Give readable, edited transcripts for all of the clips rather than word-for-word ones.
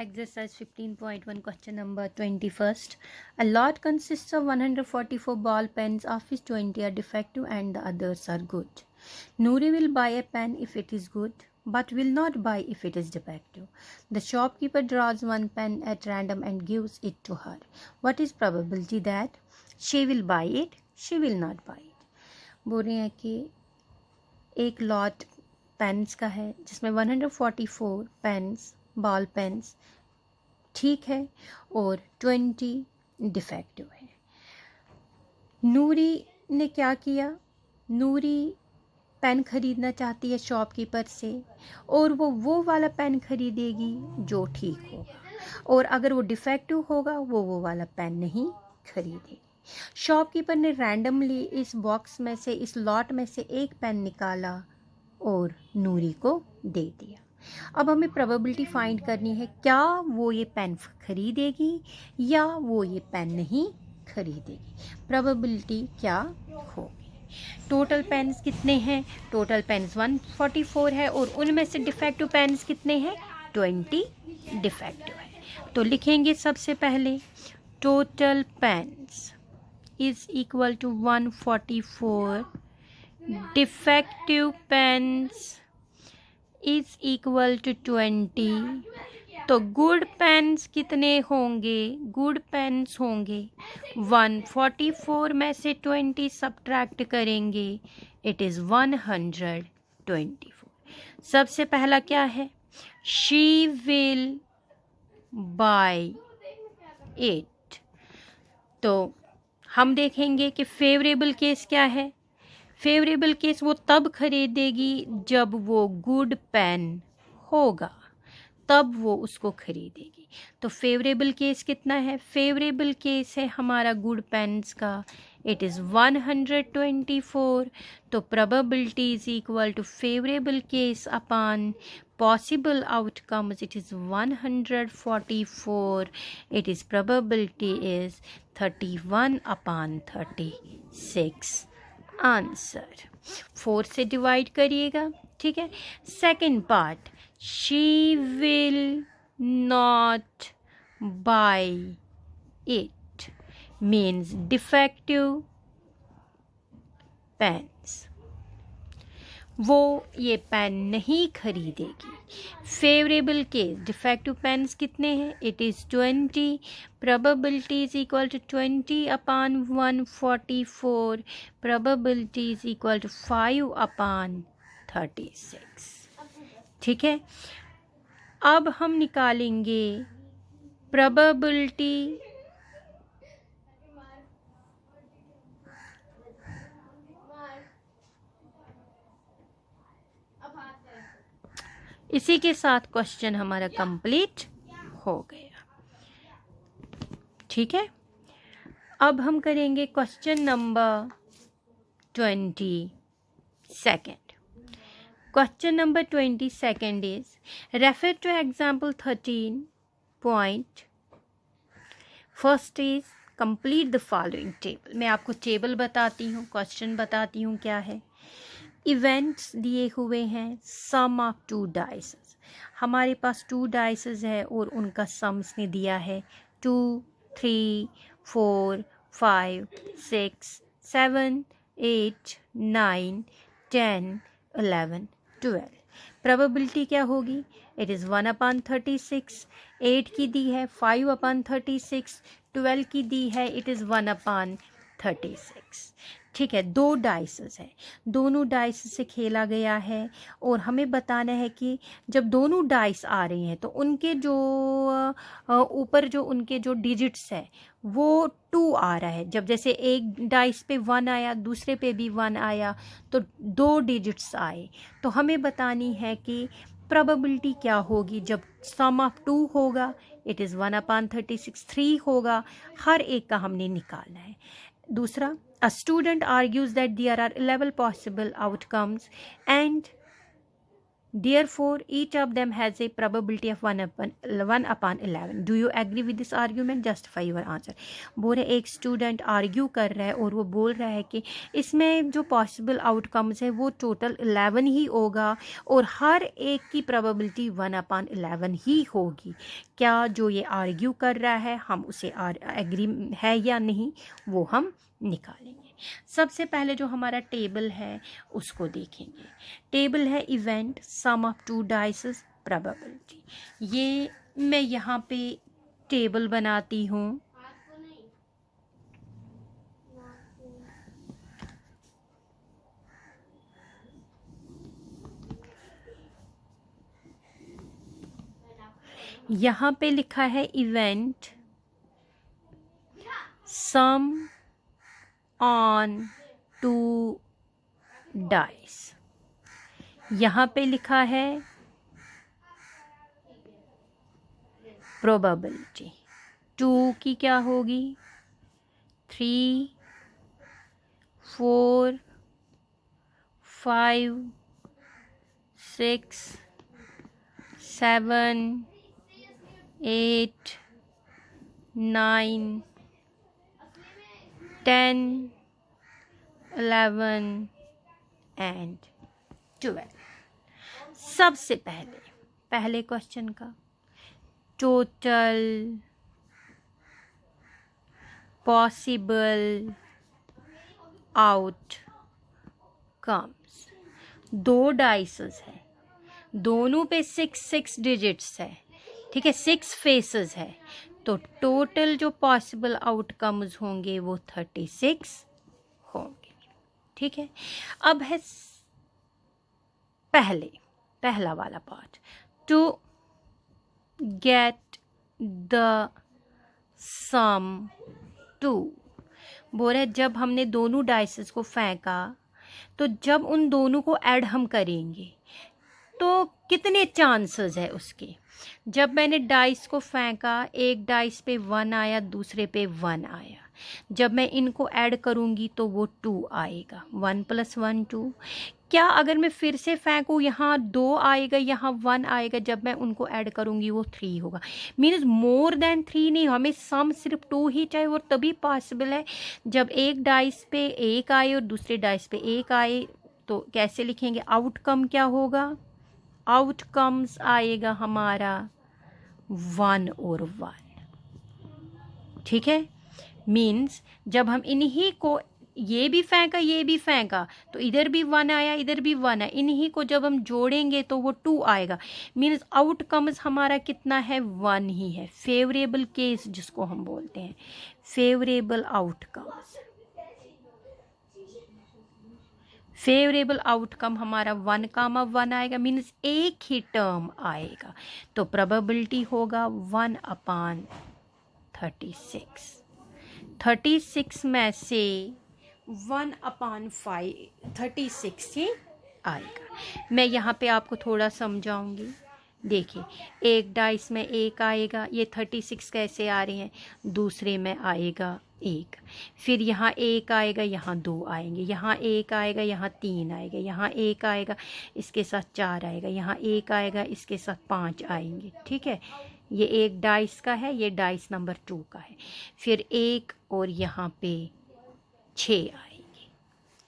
Exercise 15.1 question number 21st. A lot consists of 144 ball pens, of which 20 are defective and the others are good. Noori will buy a pen if it is good, but will not buy if it is defective. The shopkeeper draws one pen at random and gives it to her. What is probability that she will buy it, she will not buy it? बोल रहे हैं कि एक lot pens का है जिसमें 144 pens ball pens ठीक है और 20 डिफेक्टिव है। नूरी ने क्या किया? नूरी पेन खरीदना चाहती है शॉपकीपर से और वो वाला पेन खरीदेगी जो ठीक होगा, और अगर वो डिफेक्टिव होगा वो वाला पेन नहीं खरीदेगी। शॉपकीपर ने रैंडमली इस बॉक्स में से, इस लॉट में से एक पेन निकाला और नूरी को दे दिया। अब हमें प्रोबेबिलिटी फाइंड करनी है, क्या वो ये पेन खरीदेगी या वो ये पेन नहीं खरीदेगी। प्रोबेबिलिटी क्या होगी? टोटल पेन्स कितने हैं? टोटल पेन्स 144 है और उनमें से डिफेक्टिव पेन्स कितने हैं? 20 डिफेक्टिव है। तो लिखेंगे सबसे पहले total pens is equal to 144, defective pens is equal to 20। तो गुड पेन्स कितने होंगे? गुड पेन्स होंगे 144 में से 20 सब्ट्रैक्ट करेंगे, इट इज़ 124। सबसे पहला क्या है? She will buy it. तो हम देखेंगे कि फेवरेबल केस क्या है। फेवरेबल केस वो तब खरीदेगी जब वो गुड पेन होगा, तब वो उसको खरीदेगी। तो फेवरेबल केस कितना है? फेवरेबल केस है हमारा गुड पेन्स का, इट इज़ 124। तो probability is equal to favourable case upon possible outcomes, it is 144, it is probability is 31/36। Answer 4 से डिवाइड करिएगा, ठीक है। Second part, she will not buy it means defective pens, वो ये pen नहीं खरीदेगी। फेवरेबल केस डिफेक्टिव पेन्स कितने हैं? It is 20, probability is equal to 20/144, probability is equal to 5/36, ठीक है। अब हम निकालेंगे प्रोबेबिलिटी इसी के साथ क्वेश्चन हमारा कंप्लीट हो गया, ठीक है। अब हम करेंगे question number 22। Question number 22 is refer to example 13 point. First is complete the following table. मैं आपको टेबल बताती हूँ, क्वेश्चन बताती हूँ क्या है। इवेंट्स दिए हुए हैं, सम ऑफ 2 डाइसेस। हमारे पास 2 डाइसेस है और उनका सम्स ने दिया है 2, 3, 4, 5, 6, 7, 8, 9, 10, 11, 12। प्रोबेबिलिटी क्या होगी? It is 1/36। 8 की दी है 5/36, 12 की दी है इट इज़ 1/36, ठीक है। 2 डाइसेस है, दोनों डाइस से खेला गया है और हमें बताना है कि जब दोनों डाइस आ रही हैं तो उनके जो ऊपर जो उनके जो डिजिट्स है वो 2 आ रहा है। जब जैसे एक डाइस पे 1 आया, दूसरे पे भी 1 आया, तो 2 डिजिट्स आए। तो हमें बतानी है कि प्रोबेबिलिटी क्या होगी जब सम ऑफ 2 होगा, इट इज़ 1/36। 3 होगा, हर एक का हमने निकालना है। दूसरा, a student argues that there are 11 possible outcomes and Therefore, each of them has a probability of 1/11. Do you agree with this argument? Justify your answer. बोल रहे एक स्टूडेंट आर्ग्यू कर रहा है और वो बोल रहा है कि इसमें जो पॉसिबल आउटकम्स है वो टोटल 11 ही होगा और हर एक की probability 1/11 ही होगी. क्या जो ये आर्ग्यू कर रहा है हम उसे एग्री है या नहीं वो हम निकालेंगे. सबसे पहले जो हमारा टेबल है उसको देखेंगे. टेबल है event sum of 2 dices probability. ये मैं यहाँ पे टेबल बनाती हूँ. यहाँ पे लिखा है इवेंट सम ऑन 2 डाइस. यहाँ पे लिखा है प्रोबेबिलिटी 2 की क्या होगी 3, 4, 5, 6, 7, 8, 9, 10, 11 एंड 12. सबसे पहले क्वेश्चन का टोटल पॉसिबल आउटकम्स. 2 डाइसेस है, दोनों पे 6 डिजिट्स है. ठीक है, 6 फेसेस है तो टोटल जो पॉसिबल आउटकम्स होंगे वो 36 होंगे. ठीक है, अब है पहला वाला पार्ट. टू गेट द सम 2. बोल रहे जब हमने दोनों डाइसेस को फेंका तो जब उन दोनों को ऐड हम करेंगे तो कितने चांसेस है उसके. जब मैंने डाइस को फेंका एक डाइस पे 1 आया दूसरे पे 1 आया. जब मैं इनको ऐड करूंगी तो वो 2 आएगा. 1 + 1 2. क्या अगर मैं फिर से फेंकूँ यहाँ 2 आएगा यहाँ 1 आएगा. जब मैं उनको ऐड करूंगी वो 3 होगा. मीन्स मोर देन 3 नहीं, हमें सम सिर्फ 2 ही चाहिए. और तभी पॉसिबल है जब एक डाइस पे 1 आए और दूसरे डाइस पे 1 आए. तो कैसे लिखेंगे आउटकम क्या होगा. आउटकम्स आएगा हमारा 1 और 1. ठीक है, मीन्स जब हम इन्हीं को ये भी फेंका तो इधर भी 1 आया इधर भी 1 आया. इन्हीं को जब हम जोड़ेंगे तो वो 2 आएगा. मीन्स आउटकम्स हमारा कितना है 1 ही है. फेवरेबल केस जिसको हम बोलते हैं फेवरेबल आउटकम्स. फेवरेबल आउटकम हमारा 1, 1 आएगा. मीन्स एक ही टर्म आएगा तो प्रोबेबिलिटी होगा 1/36. 36 में से 1/5 36 ही आएगा. मैं यहाँ पे आपको थोड़ा समझाऊंगी. देखिए एक डाइस में 1 आएगा. ये 36 कैसे आ रहे हैं दूसरे में आएगा 1. फिर यहाँ 1 आएगा यहाँ 2 आएंगे. यहाँ 1 आएगा यहाँ 3 आएगा. यहाँ 1 आएगा इसके साथ 4 आएगा. यहाँ 1 आएगा इसके साथ 5 आएंगे. ठीक है, ये एक डाइस का है, ये डाइस नंबर 2 का है. फिर 1 और यहाँ पे 6 आएंगे.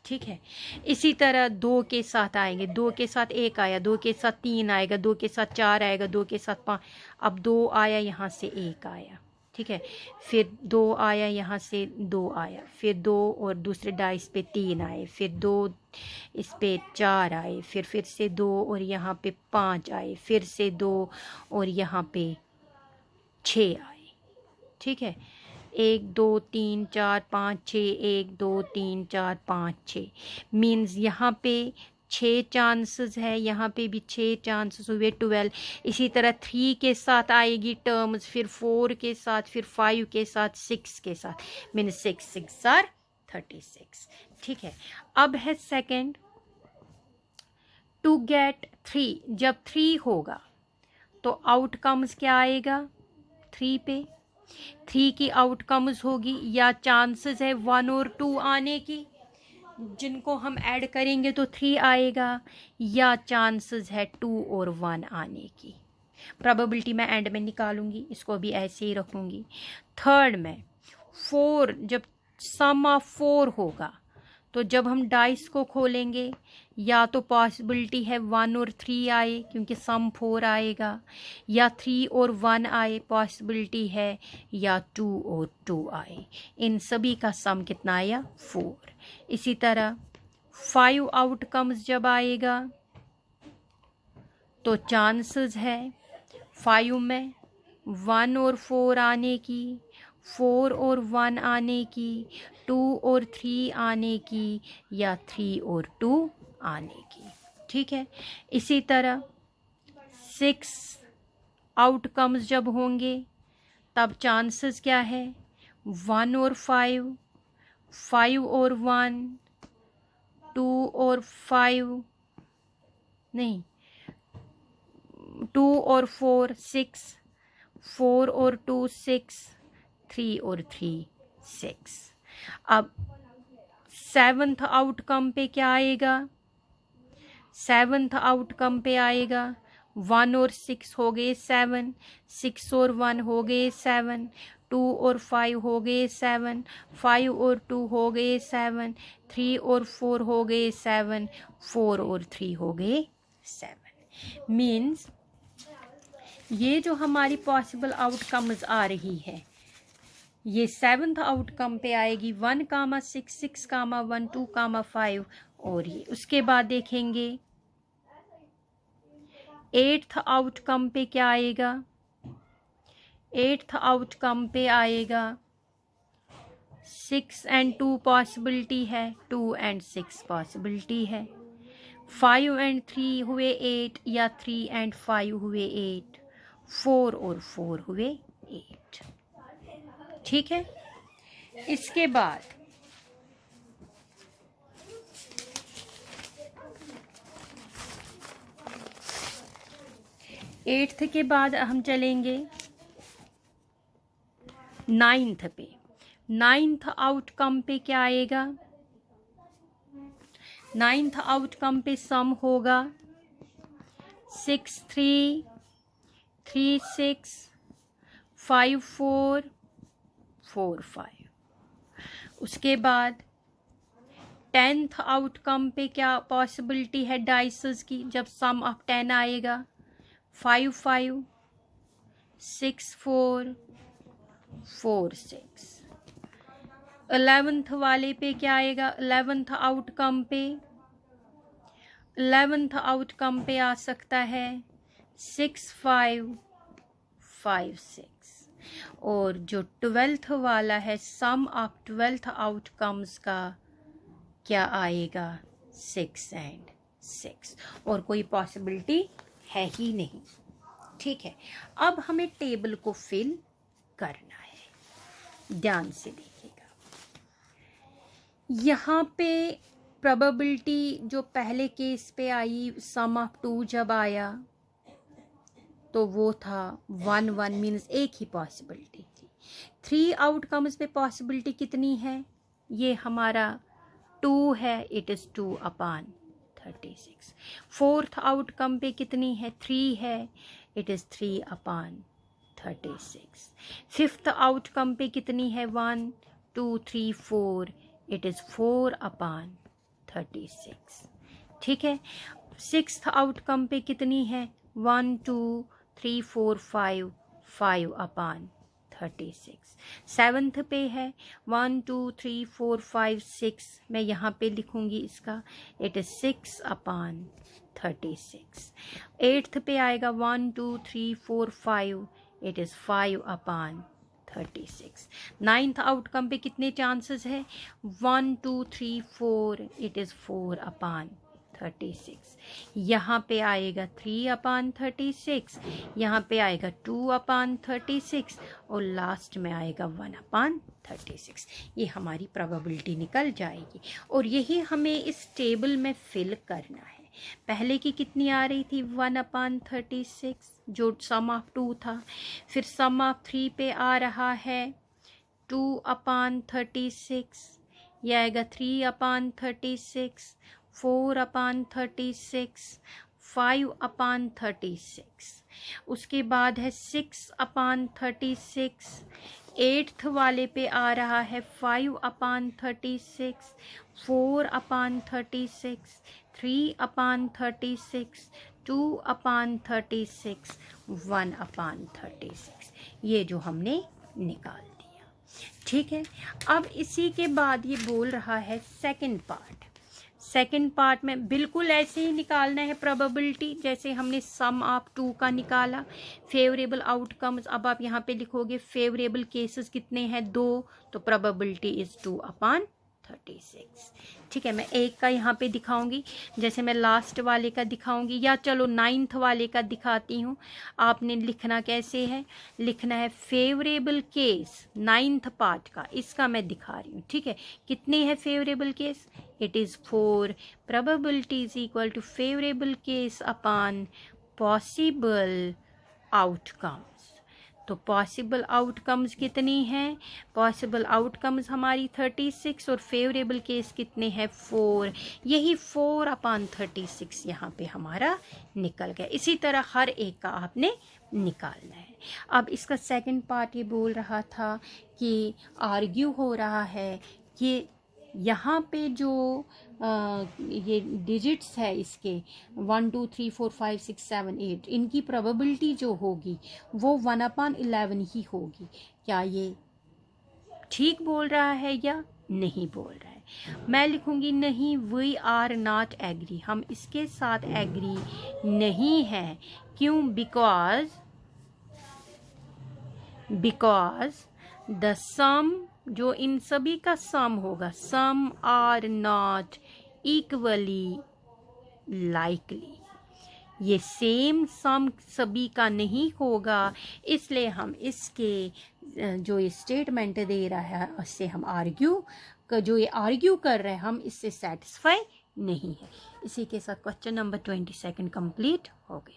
ठीक है, इसी तरह 2 के साथ आएंगे. 2 के साथ 1 आया, 2 के साथ 3 आएगा, 2 के साथ 4 आएगा, 2 के साथ 5. अब 2 आया यहाँ से 1 आया. ठीक है, फिर 2 आया यहाँ से 2 आया. फिर 2 और दूसरे डाइस पे 3 आए. फिर 2 इस पे 4 आए. फिर से 2 और यहाँ पे 5 आए. फिर से 2 और यहाँ पे 6 आए. ठीक है, 1 2 3 4 5 6 1 2 3 4 5 6. मीन्स यहाँ पे 6 चांसेस है, यहाँ पे भी 6 चांसेस हुए 12. इसी तरह 3 के साथ आएगी टर्म्स, फिर 4 के साथ, फिर 5 के साथ, 6 के साथ. Means 6 are 36. ठीक है, अब है सेकंड टू गेट 3. जब 3 होगा तो आउटकम्स क्या आएगा 3 पे. 3 की आउटकम्स होगी या चांसेस है 1 और 2 आने की. जिनको हम ऐड करेंगे तो 3 आएगा, या चांसेस है 2 और 1 आने की। प्रोबेबिलिटी मैं एंड में निकालूंगी, इसको भी ऐसे ही रखूंगी। थर्ड में 4, जब सम ऑफ 4 होगा तो जब हम डाइस को खोलेंगे या तो पॉसिबिलिटी है 1 और 3 आए क्योंकि सम 4 आएगा, या 3 और 1 आए पॉसिबिलिटी है, या 2 और 2 आए। इन सभी का सम कितना आया? 4। इसी तरह 5 आउटकम्स जब आएगा तो चांसेस है 5 में 1 और 4 आने की, 4 और 1 आने की, 2 और 3 आने की, या 3 और 2 आने की। ठीक है। इसी तरह 6 आउटकम्स जब होंगे तब चांसेस क्या है? 1 और 5, 5 और 1, 2 और 5 नहीं, 2 और 4 6, 4 और 2 6, 3 और 3 6। अब 7th आउटकम पे क्या आएगा? 7th आउटकम पे आएगा 1 और 6 हो गए 7, 6 और 1 हो गए 7, 2 और 5 हो गए 7, 5 और 2 हो गए 7, 3 और 4 हो गए 7, 4 और 3 हो गए 7। मीन्स ये जो हमारी पॉसिबल आउटकम्स आ रही है ये 7th आउटकम पे आएगी 1, 6, 6, 1, 2, 5, और ये उसके बाद देखेंगे 8th आउटकम पे क्या आएगा? 8th आउटकम पे आएगा 6 and 2 पॉसिबिलिटी है, 2 and 6 पॉसिबिलिटी है, 5 and 3 हुए 8, या 3 and 5 हुए 8, 4 और 4 हुए 8। ठीक है। इसके बाद एट्थ के बाद हम चलेंगे 9th पे। 9th आउटकम पे क्या आएगा? 9th आउटकम पे सम होगा 6 3, 3 6, 5 4, 4 5। उसके बाद 10th आउटकम पे क्या पॉसिबिलिटी है डाइसेस की? जब सम ऑफ 10 आएगा 5 5, 6 4, 4 6। 11th वाले पे क्या आएगा? 11th आउटकम पे 11th आउटकम पे आ सकता है 6 5, 5 6। और जो 12th वाला है सम ऑफ 12th आउटकम्स का क्या आएगा? 6 and 6, और कोई पॉसिबिलिटी है ही नहीं। ठीक है। अब हमें टेबल को फिल करना है, ध्यान से देखिएगा। यहाँ पे प्रोबेबिलिटी जो पहले केस पे आई सम ऑफ 2 जब आया तो वो था 1 1, मीन्स एक ही पॉसिबिलिटी थी। 3 आउटकम्स पे पॉसिबिलिटी कितनी है? ये हमारा 2 है, इट इज़ 2/36। 4th आउटकम पे कितनी है? 3 है, इट इज़ 3/36। 5th आउटकम पे कितनी है? 1 2 3 4, इट इज़ 4/36। ठीक है। 6th आउटकम पे कितनी है? 1 2 3 4 5, 5/36। 7th पे है 1 2 3 4 5 6, मैं यहाँ पे लिखूँगी इसका, इट इज़ 6/36। 8th पे आएगा 1 2 3 4 5, इट इज़ 5/36। 9th आउटकम पे कितने चांसेस है? 1 2 3 4, इट इज़ 4/36। यहाँ पे आएगा 3/36, यहाँ पे आएगा 2/36, और लास्ट में आएगा 1/36। ये हमारी प्रोबेबिलिटी निकल जाएगी, और यही हमें इस टेबल में फिल करना है। पहले की कितनी आ रही थी? 1/36, जो सम ऑफ 2 था। फिर सम ऑफ 3 पे आ रहा है 2/36, ये आएगा 3/36, 4/36, 5/36। उसके बाद है 6/36, 8th वाले पे आ रहा है 5/36, 4/36, 3/36, 2/36, 1/36। ये जो हमने निकाल दिया, ठीक है। अब इसी के बाद ये बोल रहा है सेकंड पार्ट। सेकंड पार्ट में बिल्कुल ऐसे ही निकालना है प्रोबेबिलिटी जैसे हमने सम ऑफ 2 का निकाला। फेवरेबल आउटकम्स, अब आप यहाँ पे लिखोगे फेवरेबल केसेस कितने हैं 2, तो प्रोबेबिलिटी इज 2/36, ठीक है। मैं एक का यहाँ पे दिखाऊंगी, जैसे मैं लास्ट वाले का दिखाऊंगी, या चलो 9th वाले का दिखाती हूँ। आपने लिखना कैसे है, लिखना है फेवरेबल केस 9th पार्ट का, इसका मैं दिखा रही हूँ, ठीक है। कितने है favourable case, it is 4, probability is equal to favorable case upon possible outcomes। तो पॉसिबल आउटकम्स कितनी हैं, पॉसिबल आउटकम्स हमारी 36 और फेवरेबल केस कितने हैं 4, यही 4/36 यहाँ पे हमारा निकल गया। इसी तरह हर एक का आपने निकालना है। अब इसका सेकंड पार्ट ये बोल रहा था कि आर्ग्यू हो रहा है कि यहाँ पे जो ये डिजिट्स है इसके 1 2 3 4 5 6 7 8, इनकी प्रोबेबिलिटी जो होगी वो 1/11 ही होगी। क्या ये ठीक बोल रहा है या नहीं बोल रहा है? मैं लिखूंगी नहीं, वी आर नॉट एग्री, हम इसके साथ एग्री नहीं है। क्यों? बिकॉज द सम, जो इन सभी का सम होगा, sum are not equally likely, ये सेम सम सभी का नहीं होगा, इसलिए हम इसके जो ये स्टेटमेंट दे रहा है उससे हम आर्ग्यू, जो ये आर्ग्यू कर रहे हैं हम इससे सेटिस्फाई नहीं है। इसी के साथ क्वेश्चन नंबर 22 कंप्लीट हो गया।